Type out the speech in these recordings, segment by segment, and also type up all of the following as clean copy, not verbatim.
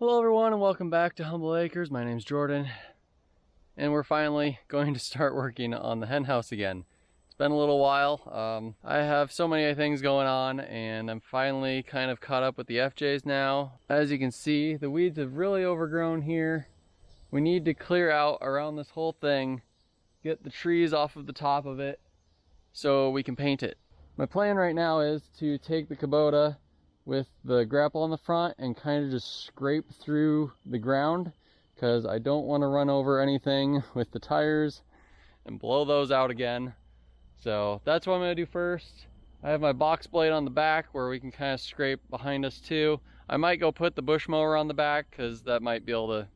Hello everyone and welcome back to Humble Acres. My name's Jordan and we're finally going to start working on the hen house again. It's been a little while. I have so many things going on and I'm finally kind of caught up with the FJs now. As you can see, the weeds have really overgrown here. We need to clear out around this whole thing, get the trees off of the top of it so we can paint it. My plan right now is to take the Kubota with the grapple on the front and kind of just scrape through the ground because I don't want to run over anything with the tires and blow those out again. So that's what I'm going to do first. I have my box blade on the back where we can kind of scrape behind us too. I might go put the bush mower on the back because that might be able to,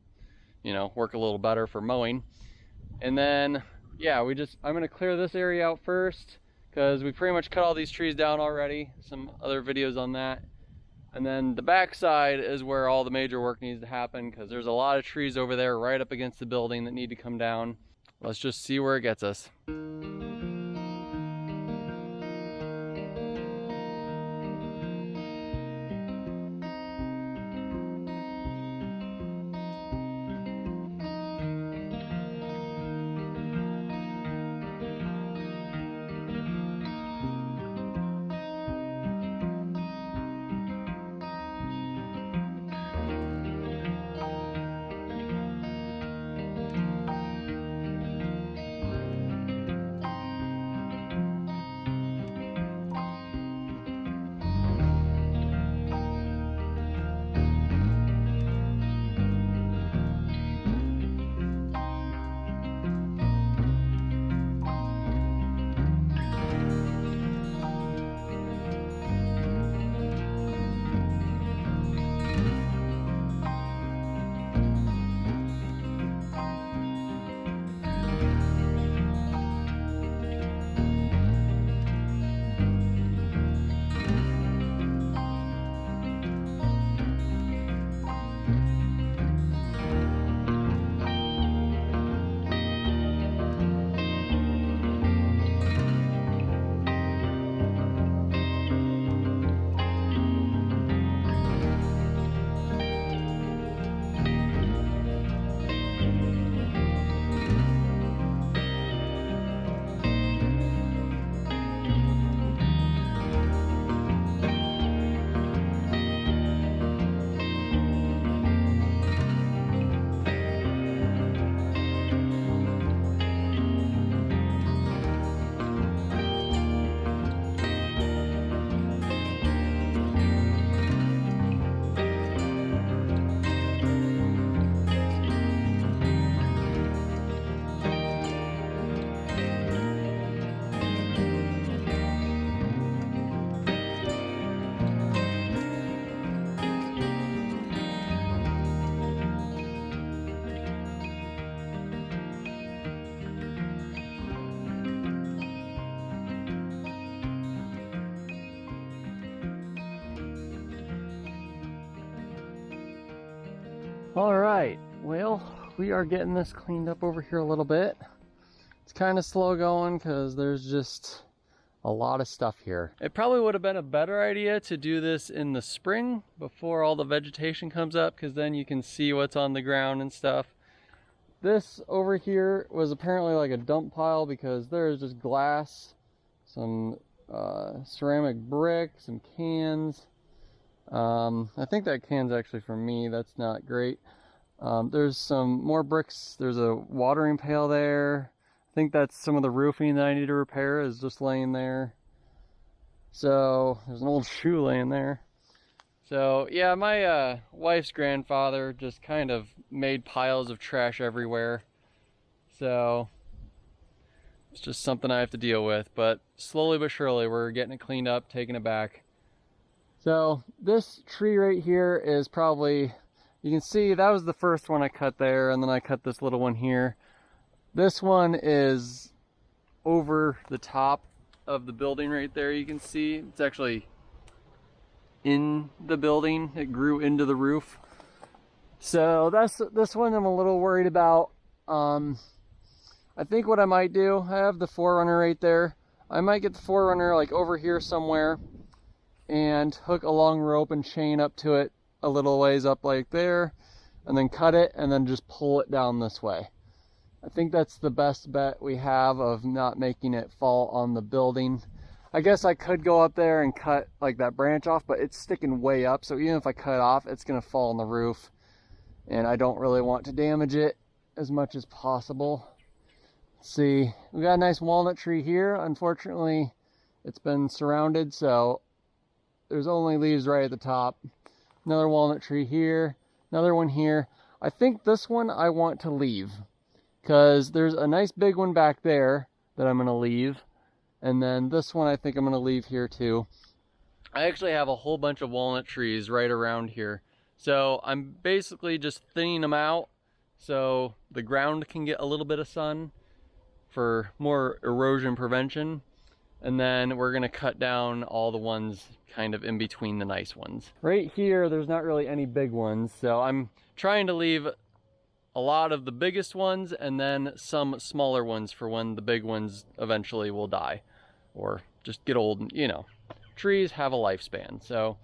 you know, work a little better for mowing. And then, yeah, I'm going to clear this area out first because we pretty much cut all these trees down already. Some other videos on that. And then the back side is where all the major work needs to happen because there's a lot of trees over there right up against the building that need to come down. Let's just see where it gets us. All right, well, we are getting this cleaned up over here a little bit. It's kind of slow going because there's just a lot of stuff here. It probably would have been a better idea to do this in the spring before all the vegetation comes up because then you can see what's on the ground and stuff. This over here was apparently like a dump pile because there is just glass, some ceramic brick, some cans. I think that can's actually for me. That's not great. There's some more bricks. There's a watering pail there. I think that's some of the roofing that I need to repair is just laying there. So there's an old shoe laying there. So yeah, my wife's grandfather just kind of made piles of trash everywhere. So it's just something I have to deal with. But slowly but surely we're getting it cleaned up, taking it back. So this tree right here is probably, you can see that was the first one I cut there, and then I cut this little one here. This one is over the top of the building right there. You can see it's actually in the building. It grew into the roof. So that's this one I'm a little worried about. I think what I might do, I have the 4Runner right there. I might get the 4Runner like over here somewhere and hook a long rope and chain up to it a little ways up like there, and then cut it, and then just pull it down this way. I think that's the best bet we have of not making it fall on the building. I guess I could go up there and cut like that branch off, but it's sticking way up, so even if I cut it off, it's gonna fall on the roof, and I don't really want to damage it as much as possible. Let's see, we got a nice walnut tree here. Unfortunately, it's been surrounded, so there's only leaves right at the top. Another walnut tree here, another one here. I think this one I want to leave, because there's a nice big one back there that I'm gonna leave. And then this one I think I'm gonna leave here too. I actually have a whole bunch of walnut trees right around here. So I'm basically just thinning them out so the ground can get a little bit of sun for more erosion prevention. And then we're gonna cut down all the ones kind of in between the nice ones. Right here, there's not really any big ones. So I'm trying to leave a lot of the biggest ones and then some smaller ones for when the big ones eventually will die or just get old. You know, trees have a lifespan. So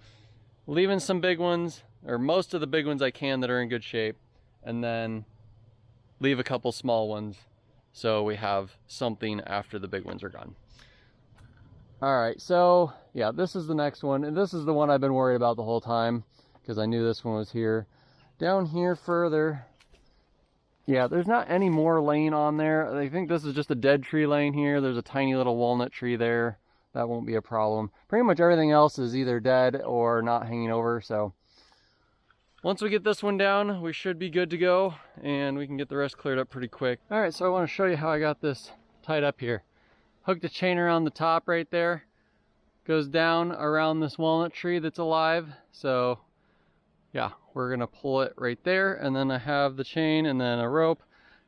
leaving some big ones, or most of the big ones I can that are in good shape, and then leave a couple small ones so we have something after the big ones are gone. All right, so yeah, this is the next one, and this is the one I've been worried about the whole time because I knew this one was here. Down here further, yeah, there's not any more laying on there. I think this is just a dead tree laying here. There's a tiny little walnut tree there. That won't be a problem. Pretty much everything else is either dead or not hanging over. So once we get this one down, we should be good to go, and we can get the rest cleared up pretty quick. All right, so I want to show you how I got this tied up here. Hooked a chain around the top right there. Goes down around this walnut tree that's alive. So yeah, we're gonna pull it right there, and then I have the chain and then a rope,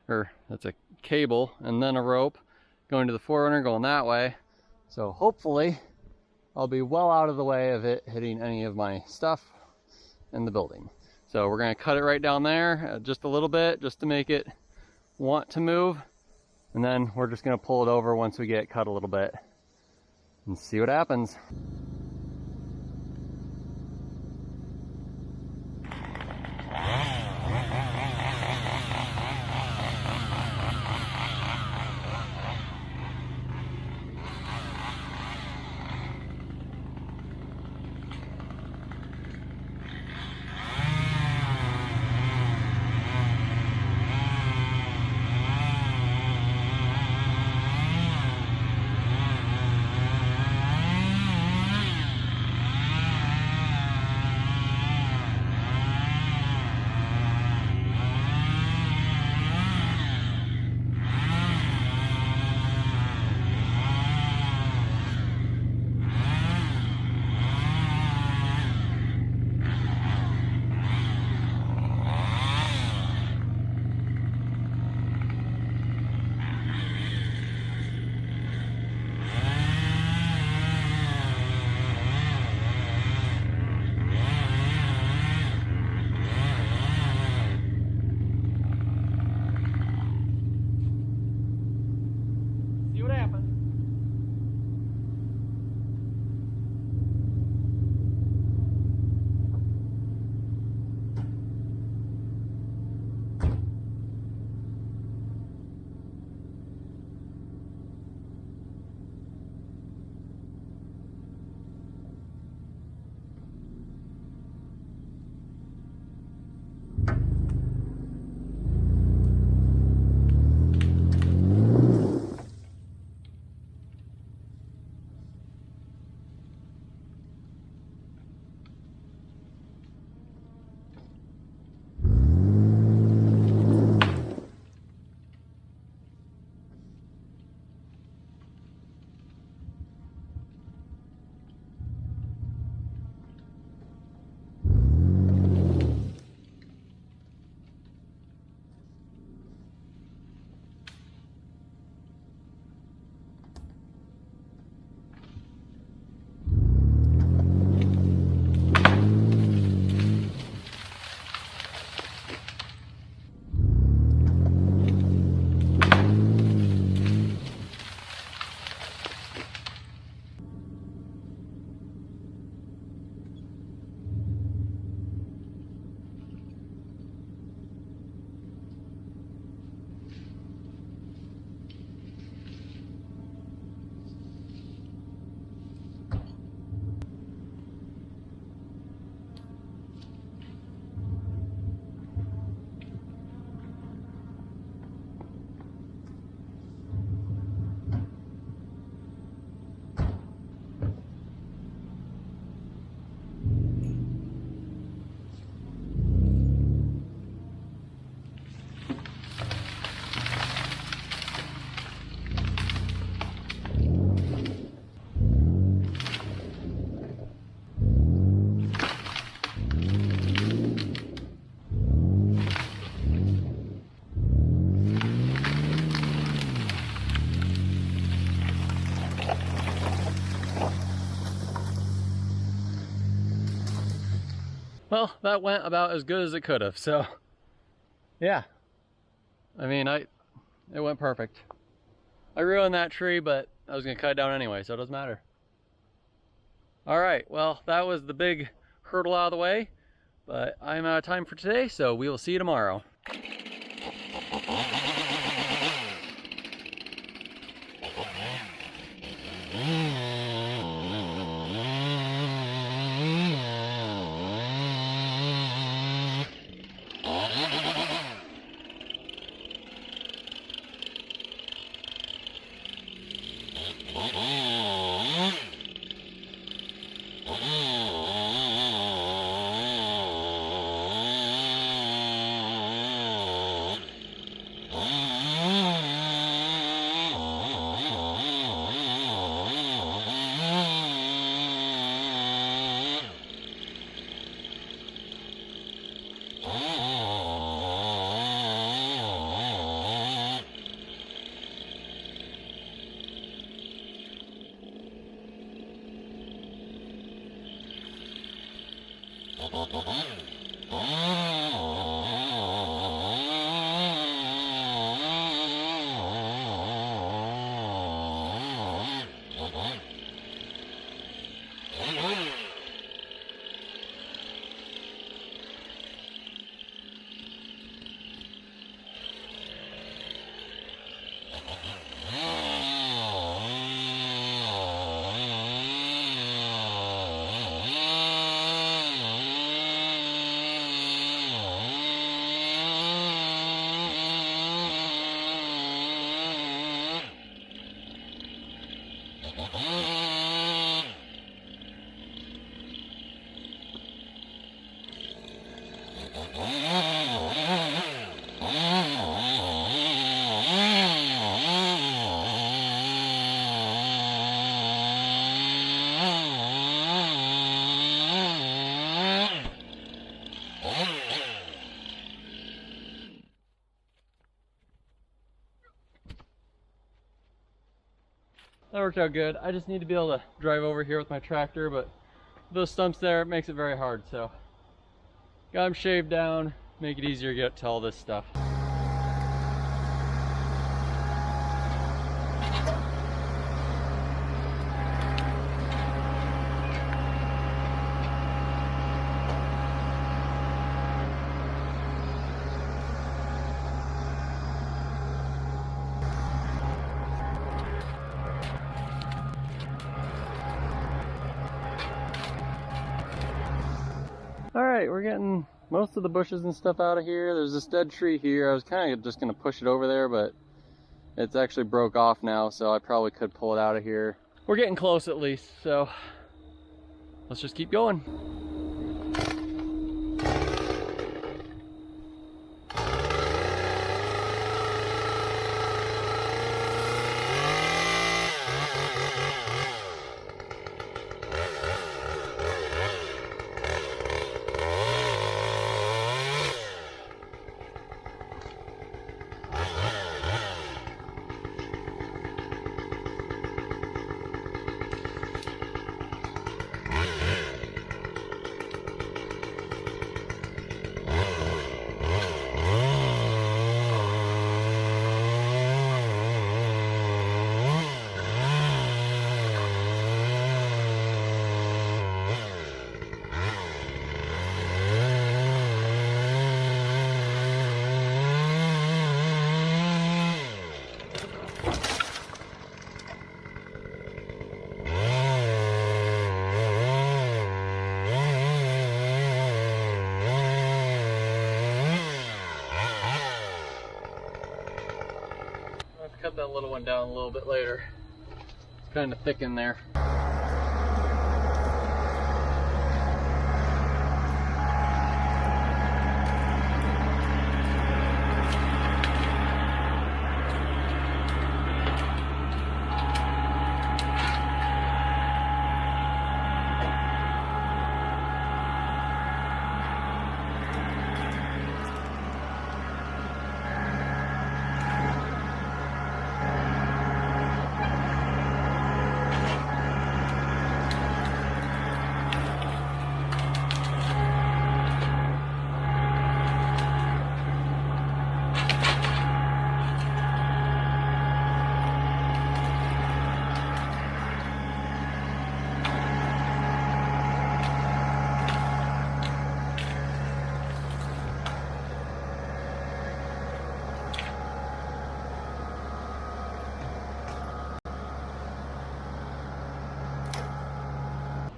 or that's a cable, and then a rope going to the forerunner going that way. So hopefully I'll be well out of the way of it hitting any of my stuff in the building. So we're gonna cut it right down there just a little bit just to make it want to move, and then we're just gonna pull it over once we get it cut a little bit and see what happens. Well, that went about as good as it could have, so yeah. I mean, it went perfect. I ruined that tree, but I was gonna cut it down anyway, so it doesn't matter. All right, well, that was the big hurdle out of the way, but I'm out of time for today, so we will see you tomorrow. That worked out good. I just need to be able to drive over here with my tractor, but those stumps there, it makes it very hard, so got them shaved down, make it easier to get to all this stuff. Alright, we're getting most of the bushes and stuff out of here. There's this dead tree here. I was kind of just going to push it over there, but it's actually broke off now, so I probably could pull it out of here. We're getting close at least, so let's just keep going. Cut that little one down a little bit later. It's kind of thick in there.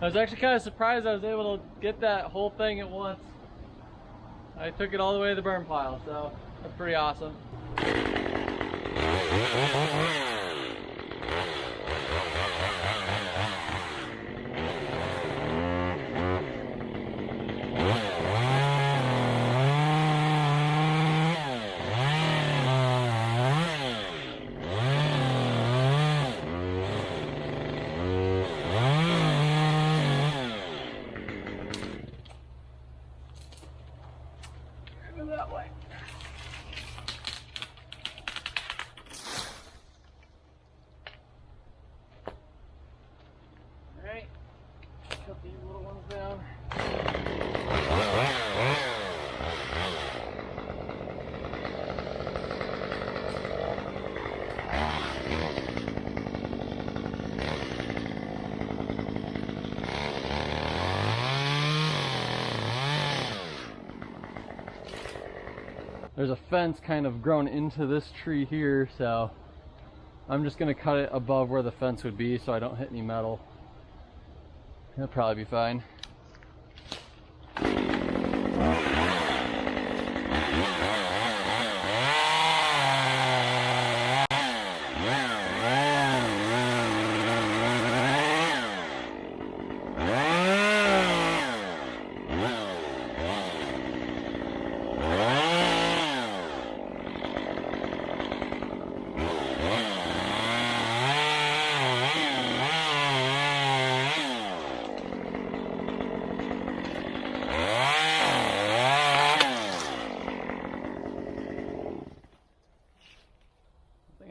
I was actually kind of surprised I was able to get that whole thing at once. I took it all the way to the burn pile, so that's pretty awesome. That way. All right, cut these little ones down. There's a fence kind of grown into this tree here, so I'm just gonna cut it above where the fence would be so I don't hit any metal. It'll probably be fine.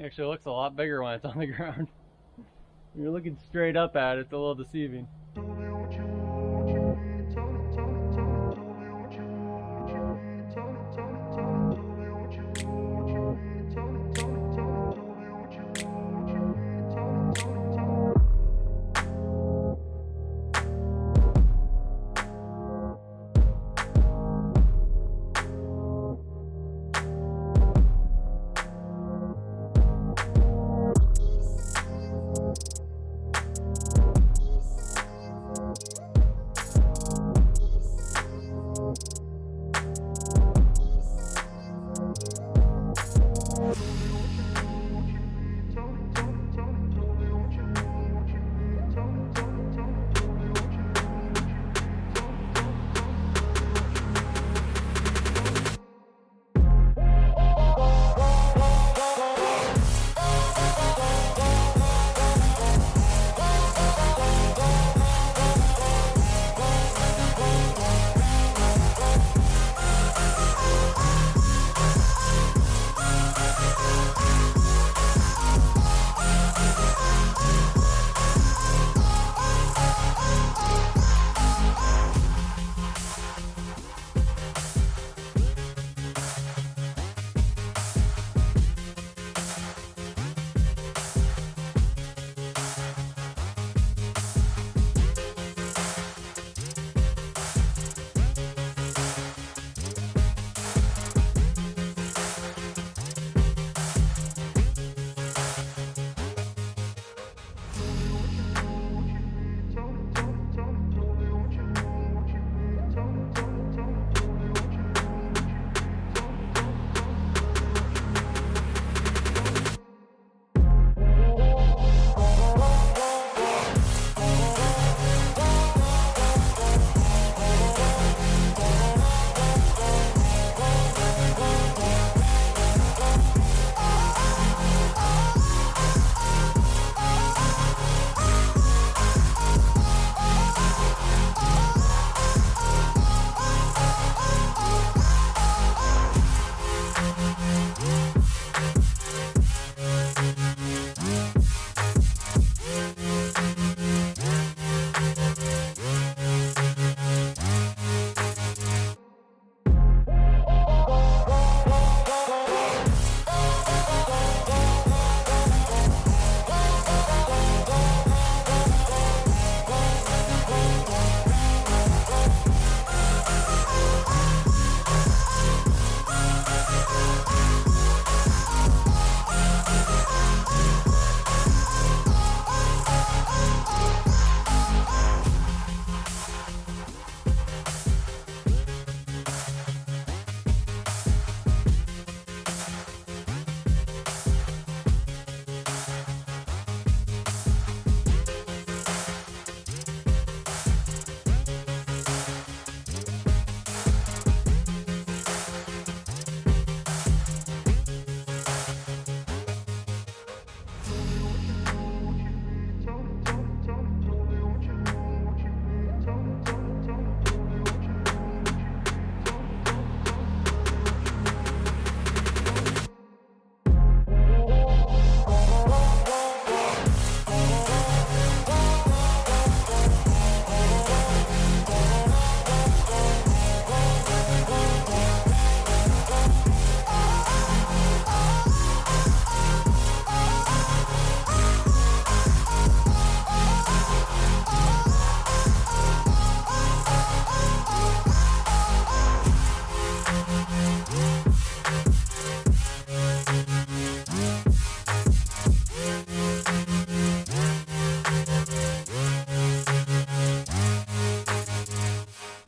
Actually looks a lot bigger when it's on the ground. When you're looking straight up at it, it's a little deceiving.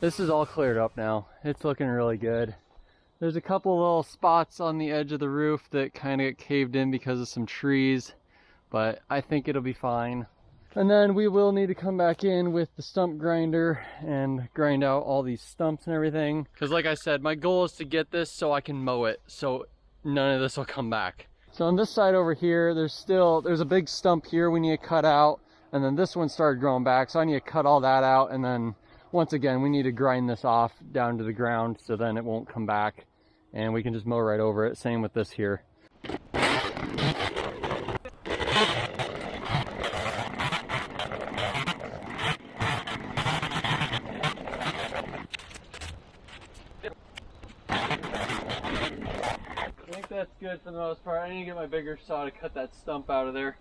This is all cleared up now. It's looking really good. There's a couple little spots on the edge of the roof that kind of get caved in because of some trees, but I think it'll be fine. And then we will need to come back in with the stump grinder and grind out all these stumps and everything. Because like I said, my goal is to get this so I can mow it, so none of this will come back. So on this side over here, there's a big stump here we need to cut out, and then this one started growing back, so I need to cut all that out, and then once again, we need to grind this off down to the ground so then it won't come back, and we can just mow right over it. Same with this here. I think that's good for the most part. I need to get my bigger saw to cut that stump out of there.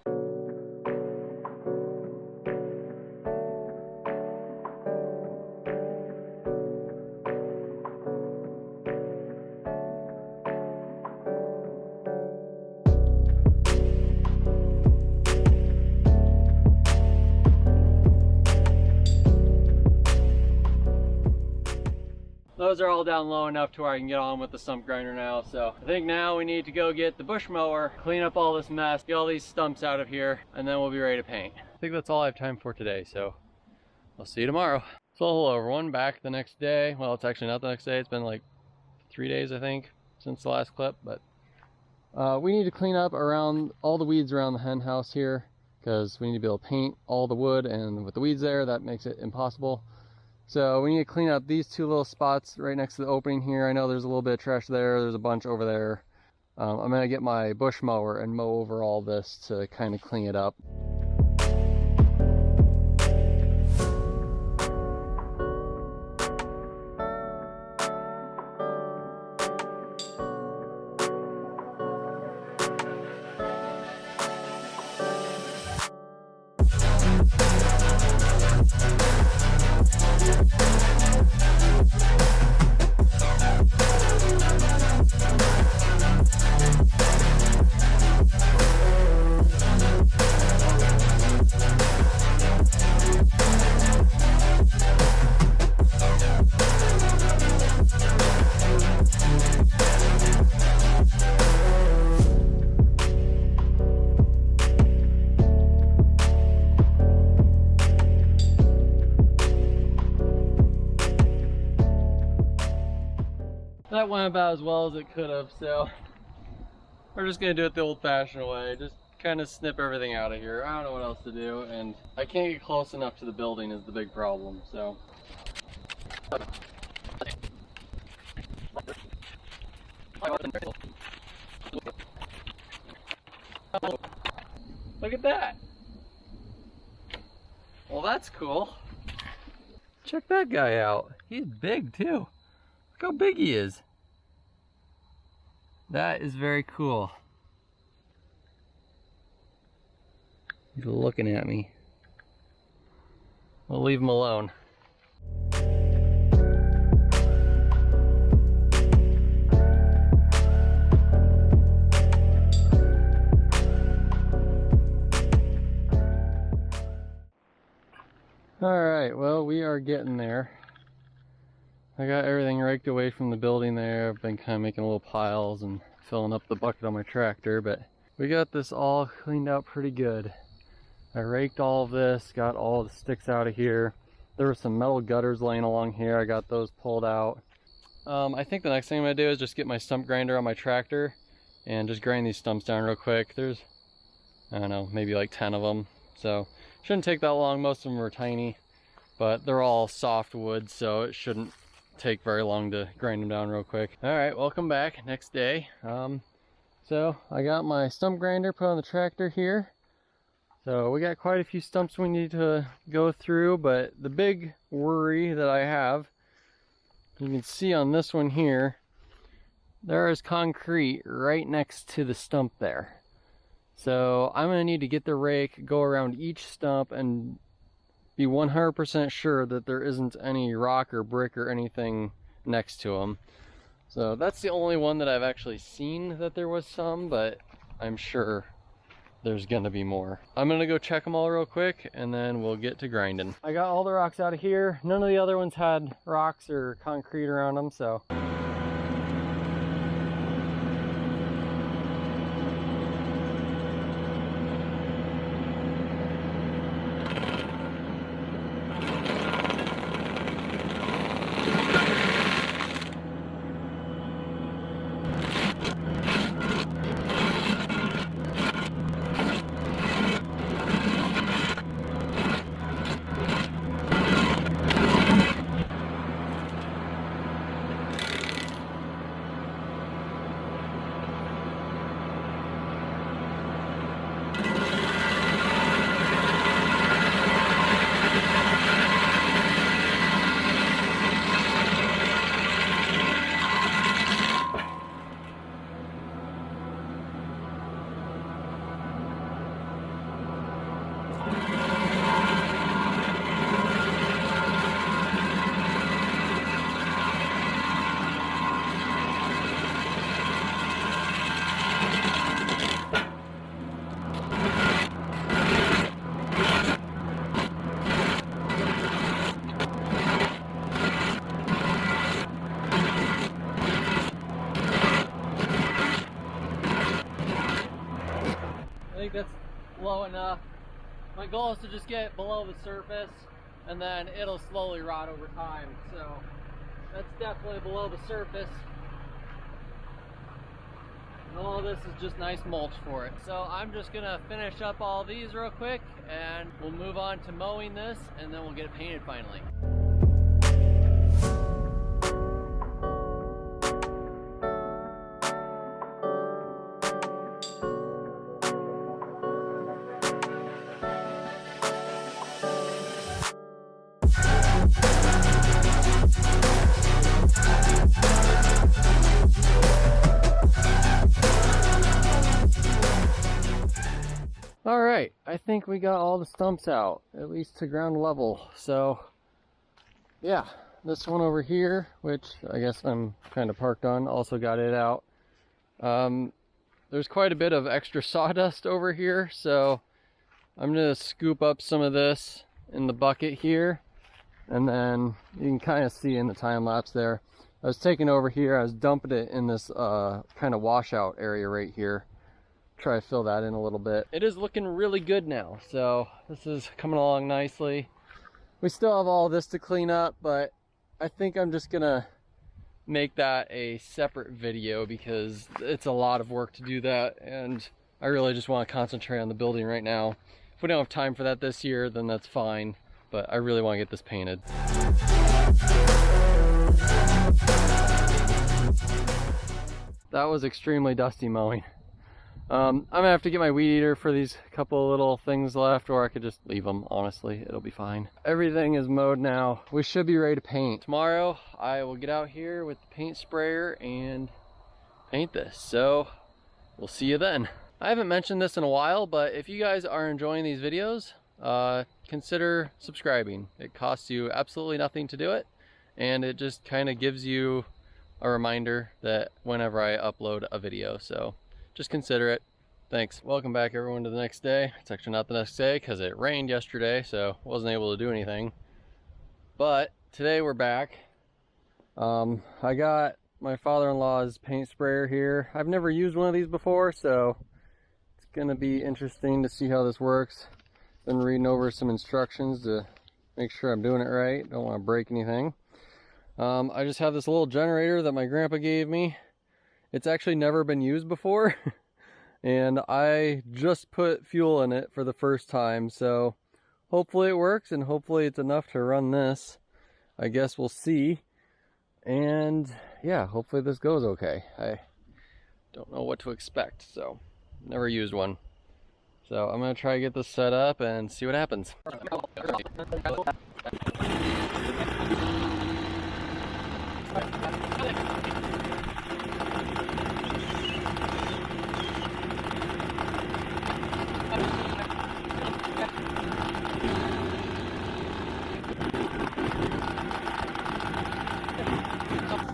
Those are all down low enough to where I can get on with the stump grinder now. So I think now we need to go get the bush mower, clean up all this mess, get all these stumps out of here, and then we'll be ready to paint. I think that's all I have time for today, so I'll see you tomorrow. So hello everyone, back the next day. Well, it's actually not the next day. It's been like 3 days, I think, since the last clip, but we need to clean up around all the weeds around the hen house here because we need to be able to paint all the wood, and with the weeds there, that makes it impossible. So we need to clean up these two little spots right next to the opening here. I know there's a little bit of trash there. There's a bunch over there. I'm going to get my bush mower and mow over all this to kind of clean it up. That went about as well as it could have, so we're just gonna do it the old-fashioned way. Just kind of snip everything out of here. I don't know what else to do, and I can't get close enough to the building is the big problem, so. Look at that! Well, that's cool. Check that guy out. He's big too. Look how big he is. That is very cool. He's looking at me. We'll leave him alone. Alright, well, we are getting there. I got everything raked away from the building there. I've been kind of making little piles and filling up the bucket on my tractor, but we got this all cleaned out pretty good. I raked all of this, got all the sticks out of here. There were some metal gutters laying along here. I got those pulled out. I think the next thing I'm going to do is just get my stump grinder on my tractor and just grind these stumps down real quick. There's, I don't know, maybe like 10 of them. So shouldn't take that long. Most of them are tiny, but they're all soft wood, so it shouldn't take very long to grind them down real quick. All right, welcome back. Next day. So I got my stump grinder put on the tractor here. So we got quite a few stumps we need to go through, but the big worry that I have, you can see on this one here, there is concrete right next to the stump there. So I'm gonna need to get the rake, go around each stump and be 100% sure that there isn't any rock or brick or anything next to them. So that's the only one that I've actually seen that there was some, but I'm sure there's gonna be more. I'm gonna go check them all real quick and then we'll get to grinding. I got all the rocks out of here. None of the other ones had rocks or concrete around them, so. I think that's low enough. My goal is to just get below the surface and then it'll slowly rot over time. So that's definitely below the surface. And all this is just nice mulch for it. So I'm just gonna finish up all these real quick and we'll move on to mowing this and then we'll get it painted finally. All right, I think we got all the stumps out, at least to ground level. So yeah, this one over here, which I guess I'm kind of parked on, also got it out. There's quite a bit of extra sawdust over here, so I'm gonna scoop up some of this in the bucket here, and then you can kind of see in the time lapse there. I was taking over here, I was dumping it in this kind of washout area right here. Try to fill that in a little bit. It is looking really good now, so this is coming along nicely. We still have all this to clean up, but I think I'm just gonna make that a separate video because it's a lot of work to do that, and I really just want to concentrate on the building right now. If we don't have time for that this year, then that's fine, but I really want to get this painted. That was extremely dusty mowing. I'm gonna have to get my weed eater for these couple little things left, or I could just leave them, honestly, it'll be fine. Everything is mowed now. We should be ready to paint. Tomorrow, I will get out here with the paint sprayer and paint this, so we'll see you then. I haven't mentioned this in a while, but if you guys are enjoying these videos, consider subscribing. It costs you absolutely nothing to do it, and it just kind of gives you a reminder that whenever I upload a video, so just consider it. Thanks. Welcome back everyone to the next day. It's actually not the next day because it rained yesterday, so wasn't able to do anything. But today we're back. I got my father-in-law's paint sprayer here. I've never used one of these before, so it's gonna be interesting to see how this works. Been reading over some instructions to make sure I'm doing it right. Don't want to break anything. I just have this little generator that my grandpa gave me. It's actually never been used before, and I just put fuel in it for the first time, so hopefully it works, and hopefully it's enough to run this. I guess we'll see, and yeah, hopefully this goes okay. I don't know what to expect, so never used one. So I'm gonna try to get this set up and see what happens.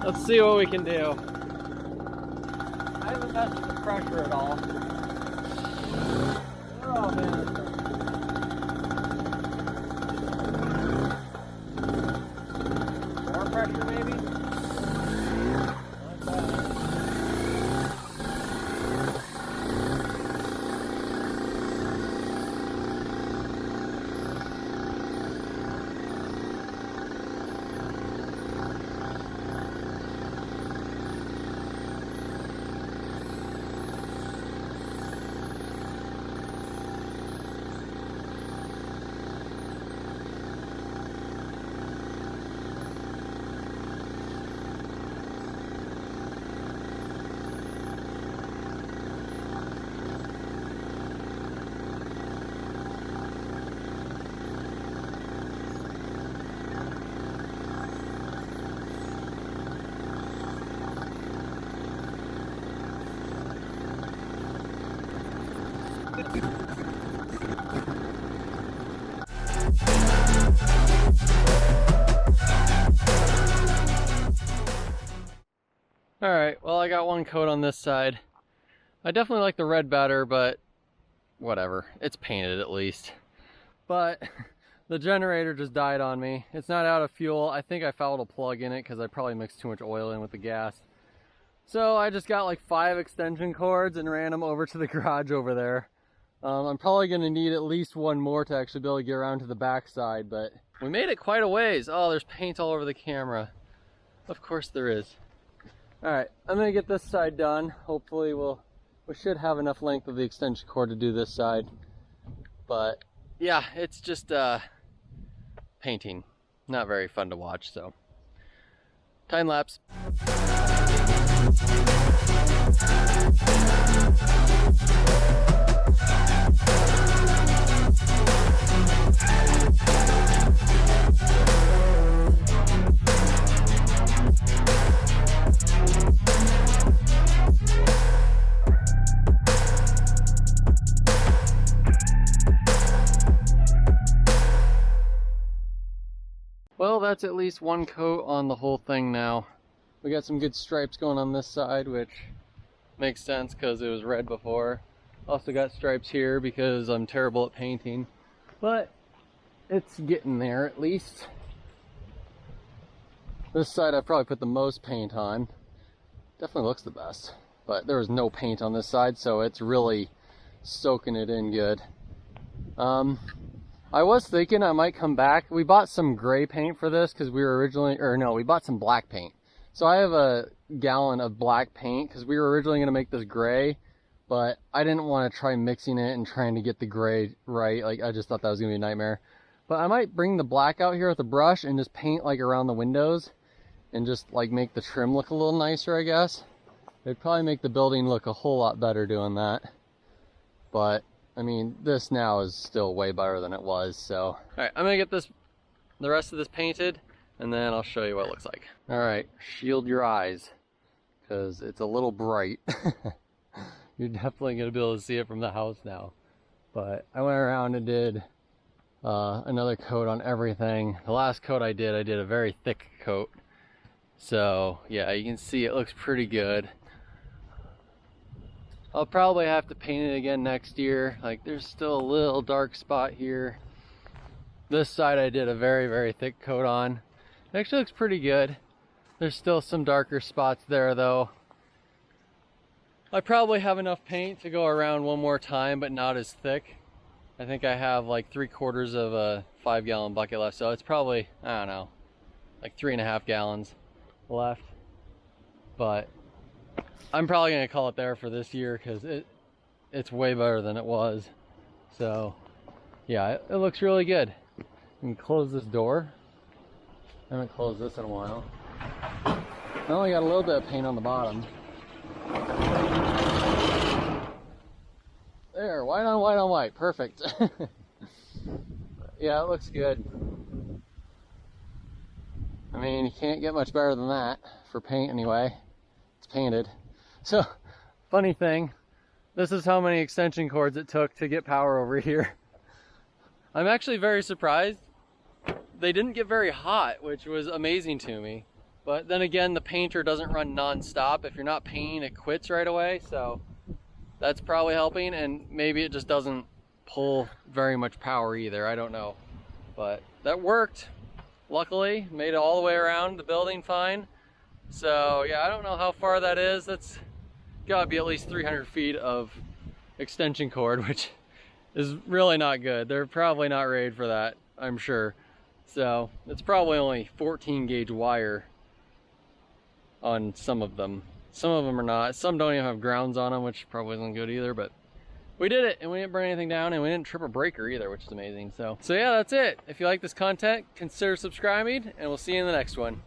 Let's see what we can do. I haven't messed with the pressure at all. Alright, well I got one coat on this side. I definitely like the red better, but whatever. It's painted at least. But the generator just died on me. It's not out of fuel. I think I fouled a plug in it because I probably mixed too much oil in with the gas. So I just got like 5 extension cords and ran them over to the garage over there. I'm probably going to need at least one more to actually be able to get around to the back side, but we made it quite a ways. Oh, there's paint all over the camera. Of course there is. Alright, I'm going to get this side done. Hopefully we should have enough length of the extension cord to do this side. But yeah, it's just painting. Not very fun to watch, so time lapse. Well, that's at least one coat on the whole thing now. We got some good stripes going on this side, which makes sense because it was red before. Also got stripes here because I'm terrible at painting, but it's getting there at least. This side I probably put the most paint on. Definitely looks the best, but there was no paint on this side, so it's really soaking it in good. I was thinking I might come back. We bought some gray paint for this because we were originally, or no, we bought some black paint. So I have a gallon of black paint because we were originally going to make this gray, but I didn't want to try mixing it and trying to get the gray right. Like, I just thought that was going to be a nightmare. But I might bring the black out here with a brush and just paint like around the windows and just like make the trim look a little nicer, I guess. It'd probably make the building look a whole lot better doing that. But I mean, this now is still way better than it was, so. All right, I'm gonna get the rest of this painted, and then I'll show you what it looks like. All right, shield your eyes, because it's a little bright. You're definitely gonna be able to see it from the house now. But I went around and did another coat on everything. The last coat I did a very thick coat. So yeah, you can see it looks pretty good. I'll probably have to paint it again next year. Like, there's still a little dark spot here. This side I did a very, very thick coat on. It actually looks pretty good. There's still some darker spots there though. I probably have enough paint to go around one more time, but not as thick. I think I have like 3/4 of a 5-gallon bucket left, so it's probably, I don't know, like 3.5 gallons left. But I'm probably gonna call it there for this year because it's way better than it was. So yeah, it looks really good. You can close this door. I haven't closed this in a while. I only got a little bit of paint on the bottom. There, white on white on white, perfect. Yeah, it looks good. I mean, you can't get much better than that for paint anyway. It's painted. So, funny thing, this is how many extension cords it took to get power over here. I'm actually very surprised. They didn't get very hot, which was amazing to me. But then again, the painter doesn't run non-stop. If you're not painting, it quits right away. So that's probably helping, and maybe it just doesn't pull very much power either. I don't know. But that worked. Luckily, made it all the way around the building fine. So yeah, I don't know how far that is. That's gotta be at least 300 feet of extension cord, which is really not good. They're probably not rated for that, I'm sure. So it's probably only 14 gauge wire on some of them. Some of them are not. Some don't even have grounds on them, which probably isn't good either, but we did it and we didn't burn anything down and we didn't trip a breaker either, which is amazing. So yeah, that's it. If you like this content, consider subscribing and we'll see you in the next one.